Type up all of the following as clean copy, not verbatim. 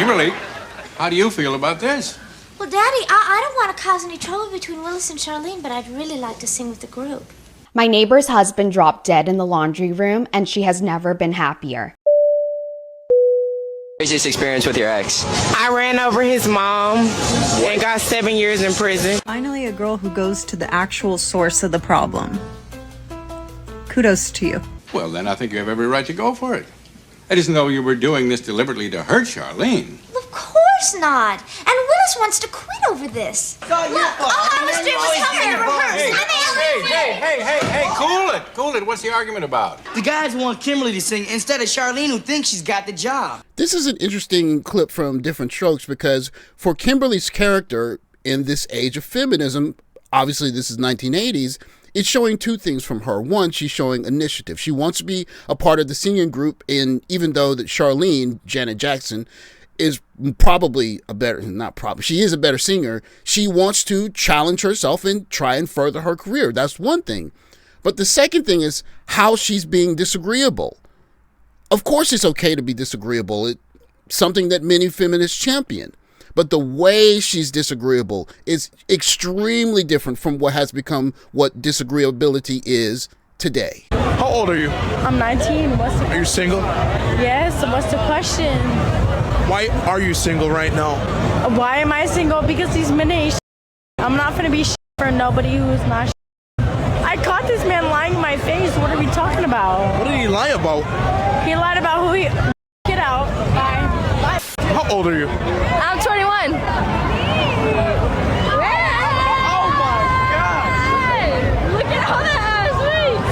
Kimberly, how do you feel about this? Well, Daddy, I don't want to cause any trouble between Willis and Charlene, but I'd really like to sing with the group. My neighbor's husband dropped dead in the laundry room, and she has never been happier. Craziest experience with your ex? I ran over his mom and got 7 years in prison. Finally, a girl who goes to the actual source of the problem. Kudos to you. Well, then I think you have every right to go for it. It isn't though you were doing this deliberately to hurt Charlene. Of course not. And Willis wants to quit over this. Look, all I was doing was helping her rehearse. Hey, cool it. What's the argument about? The guys want Kimberly to sing instead of Charlene, who thinks she's got the job. This is an interesting clip from Diff'rent Strokes because for Kimberly's character in this age of feminism, obviously this is 1980s, it's showing two things from her. One, she's showing initiative. She wants to be a part of the singing group, and even though that Charlene, Janet Jackson, is probably she is a better singer, she wants to challenge herself and try and further her career. That's one thing. But the second thing is how she's being disagreeable. Of course it's okay to be disagreeable. It's something that many feminists champion. But the way she's disagreeable is extremely different from what has become what disagreeability is today. How old are you? I'm 19. Are you single? Yes, what's the question? Why are you single right now? Why am I single? Because these men ain't I'm not gonna be for nobody who's not I caught this man lying in my face. What are we talking about? What did he lie about? He lied about who he... Get out. Bye. How old are you? I'm 21. Oh my God! Look at all that ass.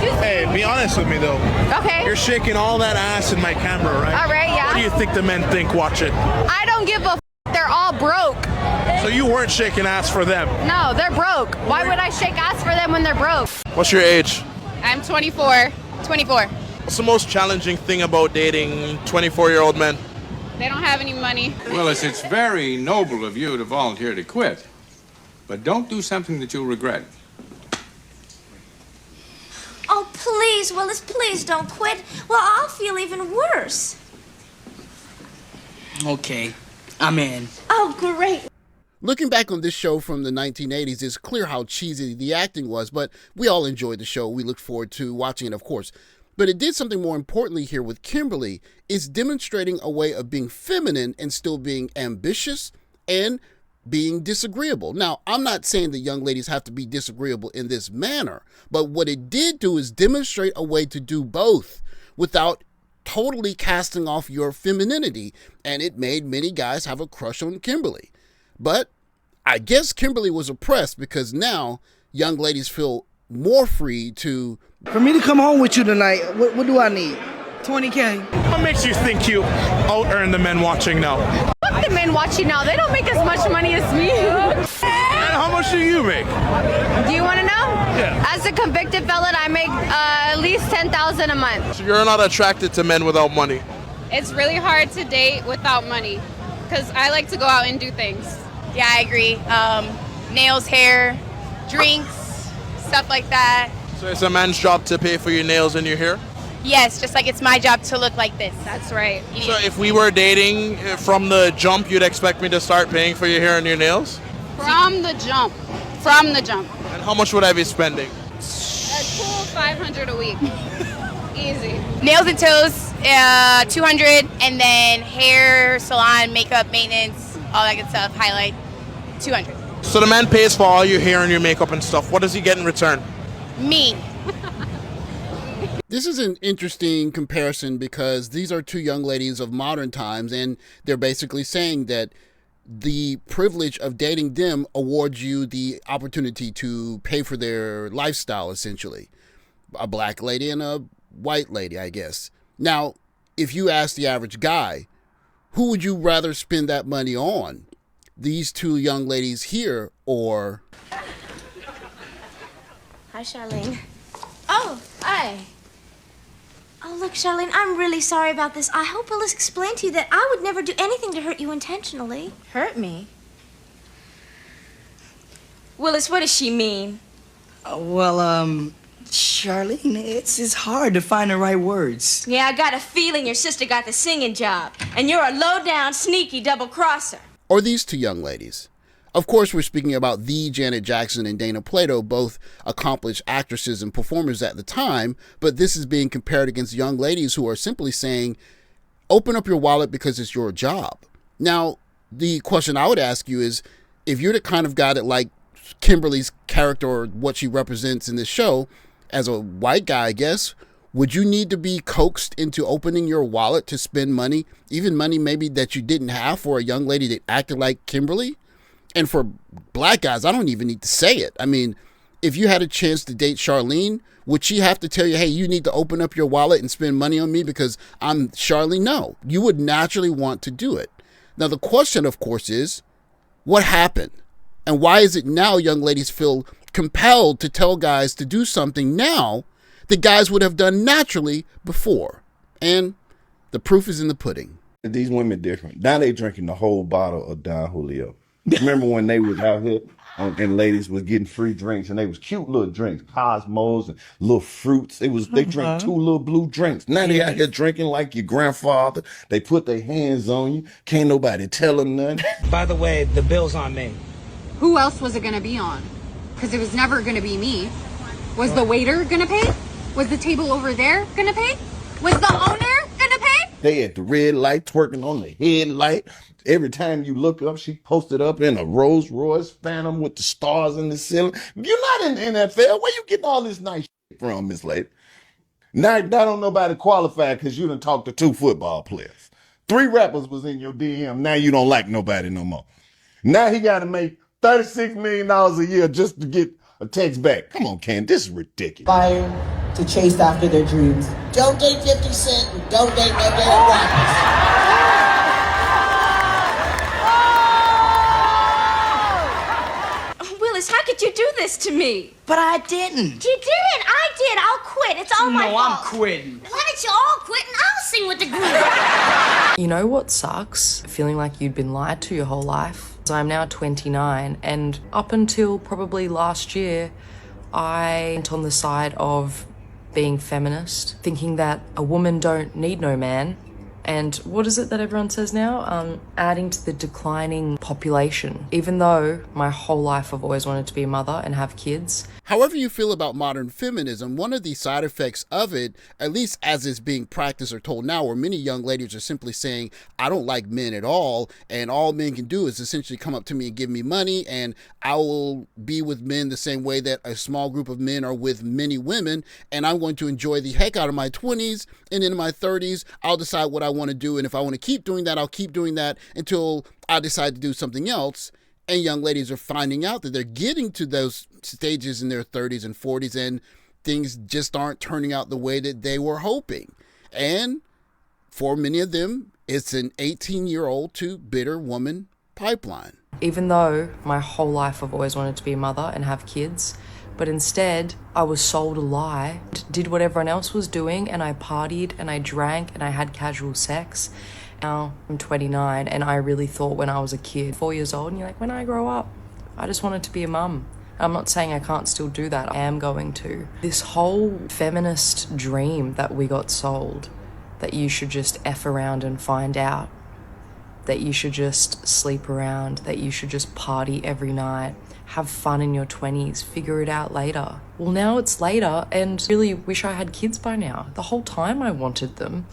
Wait. Hey, be honest with me though. Okay. You're shaking all that ass in my camera, right? All right, yeah. What do you think the men think? Watch it. I don't give a f. They're all broke. So you weren't shaking ass for them? No, they're broke. Why would I shake ass for them when they're broke? What's your age? I'm 24. 24. What's the most challenging thing about dating 24-year-old men? They don't have any money. Willis, it's very noble of you to volunteer to quit. But don't do something that you'll regret. Oh, please, Willis, please don't quit. Well, I'll feel even worse. Okay, I'm in. Oh, great. Looking back on this show from the 1980s, it's clear how cheesy the acting was, but we all enjoyed the show. We look forward to watching it, of course. But it did something more importantly here with Kimberly. It's demonstrating a way of being feminine and still being ambitious and being disagreeable. Now, I'm not saying that young ladies have to be disagreeable in this manner, but what it did do is demonstrate a way to do both without totally casting off your femininity, and it made many guys have a crush on Kimberly. But I guess Kimberly was oppressed because now young ladies feel more free to... For me to come home with you tonight, what do I need? 20K. What makes you think you out-earn the men watching now? Fuck the men watching now. They don't make as much money as me. And how much do you make? Do you want to know? Yeah. As a convicted felon, I make at least $10,000 a month. So you're not attracted to men without money? It's really hard to date without money because I like to go out and do things. Yeah, I agree. Nails, hair, drinks, stuff like that. So it's a man's job to pay for your nails and your hair? Yes, just like it's my job to look like this. That's right. So if we were dating from the jump, you'd expect me to start paying for your hair and your nails? From the jump. From the jump. And how much would I be spending? A cool $500 a week. Easy. Nails and toes, 200, and then hair, salon, makeup, maintenance, all that good stuff, highlight, 200. So the man pays for all your hair and your makeup and stuff. What does he get in return? Me. This is an interesting comparison because these are two young ladies of modern times, and they're basically saying that the privilege of dating them awards you the opportunity to pay for their lifestyle, essentially. A black lady and a white lady, I guess. Now, if you ask the average guy, who would you rather spend that money on? These two young ladies here or... Hi, Charlene. Oh, hi. Oh, look, Charlene, I'm really sorry about this. I hope Willis explained to you that I would never do anything to hurt you intentionally. Hurt me? Willis, what does she mean? Charlene, it's hard to find the right words. Yeah, I got a feeling your sister got the singing job, and you're a low-down, sneaky double-crosser. Or these two young ladies. Of course, we're speaking about the Janet Jackson and Dana Plato, both accomplished actresses and performers at the time, but this is being compared against young ladies who are simply saying, open up your wallet because it's your job. Now, the question I would ask you is, if you're the kind of guy that, like Kimberly's character or what she represents in this show, as a white guy, I guess, would you need to be coaxed into opening your wallet to spend money, even money maybe that you didn't have, for a young lady that acted like Kimberly? And for black guys, I don't even need to say it. I mean, if you had a chance to date Charlene, would she have to tell you, hey, you need to open up your wallet and spend money on me because I'm Charlene? No, you would naturally want to do it. Now, the question, of course, is what happened? And why is it now young ladies feel compelled to tell guys to do something now that guys would have done naturally before? And the proof is in the pudding. These women different. Now they drinking the whole bottle of Don Julio. Remember when they was out here and ladies was getting free drinks, and they was cute little drinks, Cosmos and little fruits. They drank 2 little blue drinks. Now they out here drinking like your grandfather. They put their hands on you. Can't nobody tell them nothing. By the way, the bill's on me. Who else was it going to be on? Because it was never going to be me. Was the waiter going to pay? Was the table over there going to pay? Was the owner going to pay? They at the red light twerking on the headlight. Every time you look up, she posted up in a Rolls Royce Phantom with the stars in the ceiling. You're not in the NFL. Where you getting all this nice shit from, Miss Lady? Now don't nobody qualify because you done talked to 2 football players. 3 rappers was in your DM. Now you don't like nobody no more. Now he got to make $36 million a year just to get a text back. Come on, Ken, this is ridiculous. Fire to chase after their dreams. Don't date 50 Cent and don't date no damn rappers. Willis, how could you do this to me? But I didn't. You didn't. I did. I'll quit. It's all my fault. No, I'm quitting. Why don't you all quit and I'll sing with the group? You know what sucks? Feeling like you'd been lied to your whole life. So I'm now 29, and up until probably last year, I went on the side of being feminist, thinking that a woman don't need no man. And what is it that everyone says now? Adding to the declining population. Even though my whole life I've always wanted to be a mother and have kids. However you feel about modern feminism, one of the side effects of it, at least as it's being practiced or told now, where many young ladies are simply saying, I don't like men at all, and all men can do is essentially come up to me and give me money, and I will be with men the same way that a small group of men are with many women, and I'm going to enjoy the heck out of my 20s, and in my 30s, I'll decide what I want to do, and if I want to keep doing that, I'll keep doing that until I decide to do something else. And young ladies are finding out that they're getting to those stages in their 30s and 40s, and things just aren't turning out the way that they were hoping. And for many of them, it's an 18-year-old to bitter woman pipeline. Even though my whole life I've always wanted to be a mother and have kids, but instead I was sold a lie, did what everyone else was doing, and I partied and I drank and I had casual sex. Now I'm 29, and I really thought when I was a kid, 4 years old, and you're like, when I grow up, I just wanted to be a mum. I'm not saying I can't still do that. I am going to. This whole feminist dream that we got sold, that you should just F around and find out, that you should just sleep around, that you should just party every night, have fun in your 20s, figure it out later. Well, now it's later, and really wish I had kids by now. The whole time I wanted them,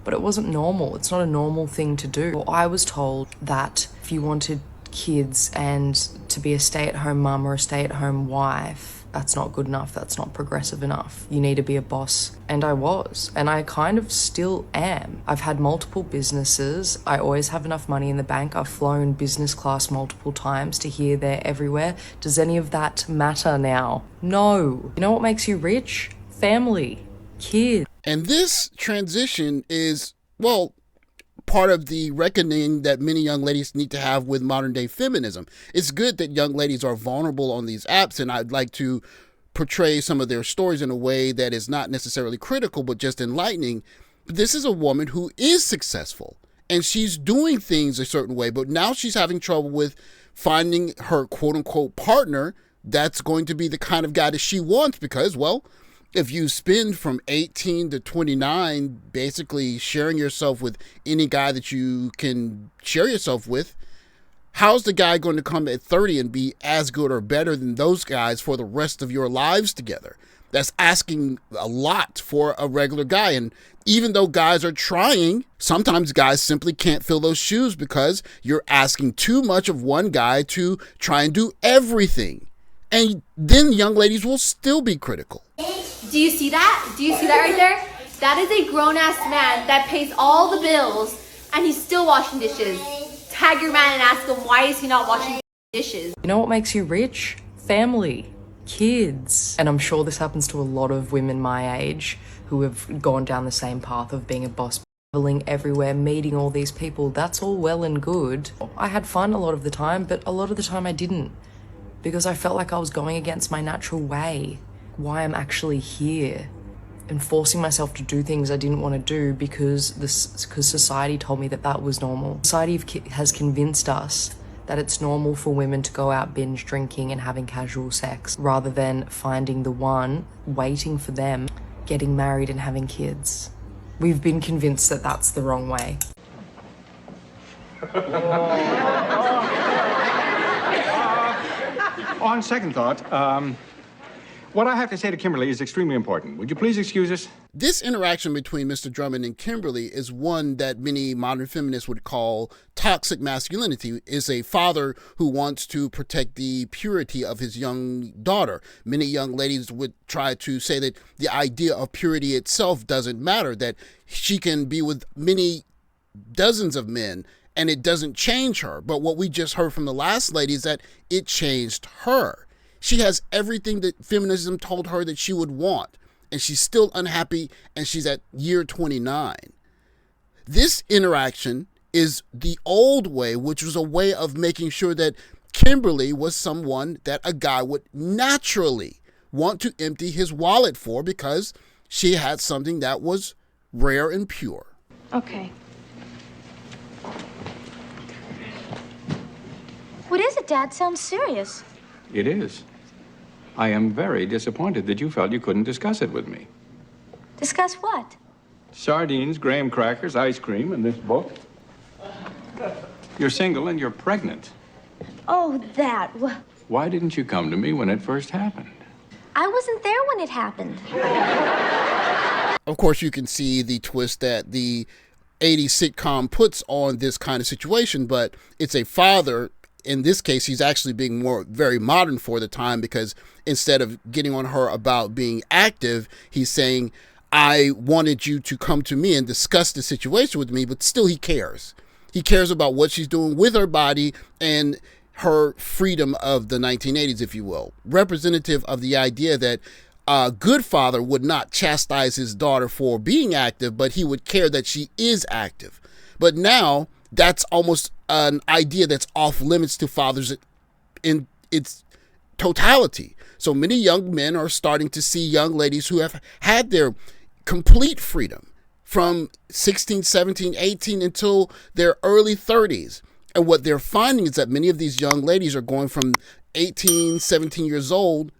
but it wasn't normal. It's not a normal thing to do. Well, I was told that if you wanted kids and to be a stay-at-home mum or a stay-at-home wife, that's not good enough, that's not progressive enough. You need to be a boss. And I was, and I kind of still am. I've had multiple businesses. I always have enough money in the bank. I've flown business class multiple times to here, there, everywhere. Does any of that matter now? No. You know what makes you rich? Family. Kids. And this transition is, well, part of the reckoning that many young ladies need to have with modern day feminism. It's good that young ladies are vulnerable on these apps, and I'd like to portray some of their stories in a way that is not necessarily critical, but just enlightening. But this is a woman who is successful, and she's doing things a certain way, but now she's having trouble with finding her quote unquote partner that's going to be the kind of guy that she wants because, well, If you spend from 18 to 29 basically sharing yourself with any guy that you can share yourself with, how's the guy going to come at 30 and be as good or better than those guys for the rest of your lives together? That's asking a lot for a regular guy. And even though guys are trying, sometimes guys simply can't fill those shoes because you're asking too much of one guy to try and do everything. And then young ladies will still be critical. Do you see that? Do you see that right there? That is a grown-ass man that pays all the bills and he's still washing dishes. Tag your man and ask him, why is he not washing dishes? You know what makes you rich? Family. Kids. And I'm sure this happens to a lot of women my age who have gone down the same path of being a boss, traveling everywhere, meeting all these people. That's all well and good. I had fun a lot of the time, but a lot of the time I didn't, because I felt like I was going against my natural way, why I'm actually here, and forcing myself to do things I didn't want to do because society told me that that was normal. Society has convinced us that it's normal for women to go out binge drinking and having casual sex rather than finding the one, waiting for them, getting married and having kids. We've been convinced that that's the wrong way. On second thought, what I have to say to Kimberly is extremely important. Would you please excuse us? This interaction between Mr. Drummond and Kimberly is one that many modern feminists would call toxic masculinity. Is a father who wants to protect the purity of his young daughter. Many young ladies would try to say that the idea of purity itself doesn't matter, that she can be with many dozens of men and it doesn't change her. But what we just heard from the last lady is that it changed her. She has everything that feminism told her that she would want, and she's still unhappy, and she's at year 29. This interaction is the old way, which was a way of making sure that Kimberly was someone that a guy would naturally want to empty his wallet for because she had something that was rare and pure. Okay. What is it, Dad? Sounds serious. It is. I am very disappointed that you felt you couldn't discuss it with me. Discuss what? Sardines, graham crackers, ice cream, and this book. You're single and you're pregnant. Oh, that. Why didn't you come to me when it first happened? I wasn't there when it happened. Of course, you can see the twist that the 80s sitcom puts on this kind of situation, but it's a father. In this case, he's actually being very modern for the time, because instead of getting on her about being active, he's saying, I wanted you to come to me and discuss the situation with me, but still he cares. He cares about what she's doing with her body and her freedom of the 1980s, if you will. Representative of the idea that a good father would not chastise his daughter for being active, but he would care that she is active. But now that's almost an idea that's off limits to fathers in its totality. So many young men are starting to see young ladies who have had their complete freedom from 16, 17, 18 until their early 30s. And what they're finding is that many of these young ladies are going from 18, 17 years old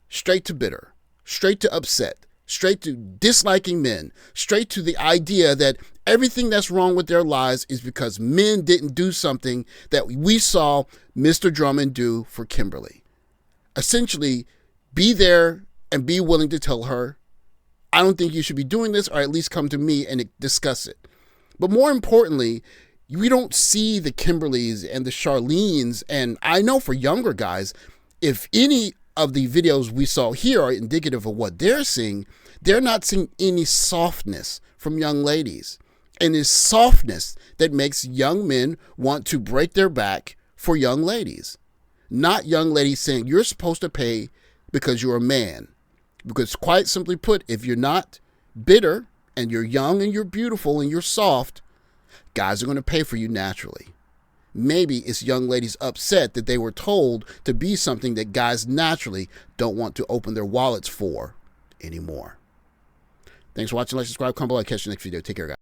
straight to bitter, straight to upset, straight to disliking men, straight to the idea that everything that's wrong with their lives is because men didn't do something that we saw Mr. Drummond do for Kimberly. Essentially, be there and be willing to tell her, I don't think you should be doing this, or at least come to me and discuss it. But more importantly, we don't see the Kimberlys and the Charlenes, and I know for younger guys, if any of the videos we saw here are indicative of what they're seeing, they're not seeing any softness from young ladies. And it's softness that makes young men want to break their back for young ladies. Not young ladies saying you're supposed to pay because you're a man. Because quite simply put, if you're not bitter and you're young and you're beautiful and you're soft, guys are going to pay for you naturally. Maybe it's young ladies upset that they were told to be something that guys naturally don't want to open their wallets for anymore. Thanks for watching. Like, subscribe, comment below. Catch you next video. Take care, guys.